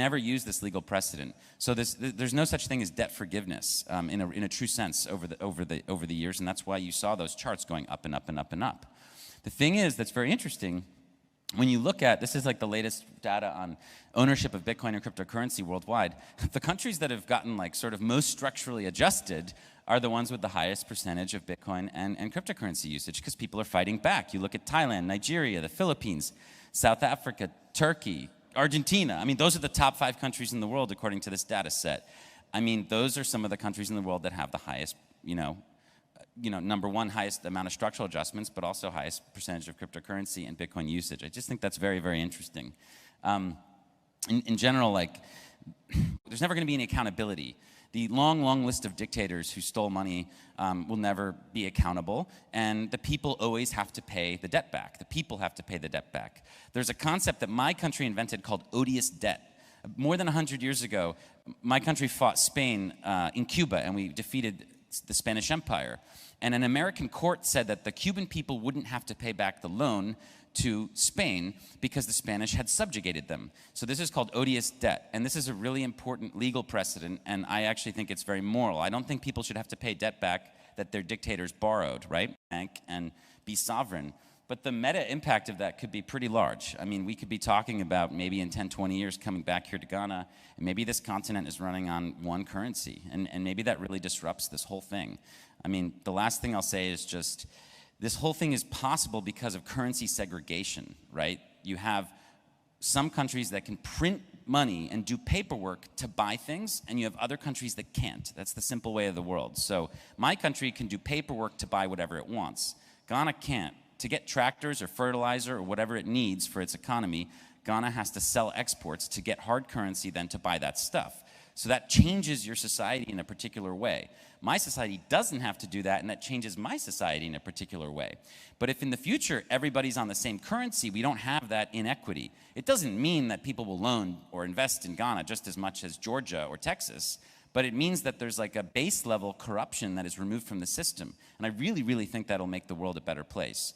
never use this legal precedent. So there's no such thing as debt forgiveness in a true sense over the years, and that's why you saw those charts going up and up and up and up. The thing is that's very interesting. When you look at, this is like the latest data on ownership of Bitcoin and cryptocurrency worldwide, the countries that have gotten like sort of most structurally adjusted are the ones with the highest percentage of Bitcoin and cryptocurrency usage, because people are fighting back. You look at Thailand, Nigeria, the Philippines, South Africa, Turkey, Argentina. I mean, those are the top 5 countries in the world according to this data set. I mean, those are some of the countries in the world that have the highest, number one, highest amount of structural adjustments, but also highest percentage of cryptocurrency and Bitcoin usage. I just think that's very, very interesting. In general, like, there's never going to be any accountability. The long, long list of dictators who stole money will never be accountable, and the people always have to pay the debt back. The people have to pay the debt back. There's a concept that my country invented called odious debt. More than 100 years ago, my country fought Spain in Cuba, and we defeated the Spanish Empire. And an American court said that the Cuban people wouldn't have to pay back the loan to Spain because the Spanish had subjugated them. So this is called odious debt, and this is a really important legal precedent, and I actually think it's very moral. I don't think people should have to pay debt back that their dictators borrowed, right? And be sovereign. But the meta impact of that could be pretty large. I mean, we could be talking about maybe in 10, 20 years coming back here to Ghana, and maybe this continent is running on one currency, and maybe that really disrupts this whole thing. I mean, the last thing I'll say is just, this whole thing is possible because of currency segregation, right? You have some countries that can print money and do paperwork to buy things, and you have other countries that can't. That's the simple way of the world. So my country can do paperwork to buy whatever it wants. Ghana can't. To get tractors or fertilizer or whatever it needs for its economy, Ghana has to sell exports to get hard currency then to buy that stuff. So that changes your society in a particular way. My society doesn't have to do that, and that changes my society in a particular way. But if in the future everybody's on the same currency, we don't have that inequity. It doesn't mean that people will loan or invest in Ghana just as much as Georgia or Texas, but it means that there's like a base level corruption that is removed from the system. And I really, really think that'll make the world a better place.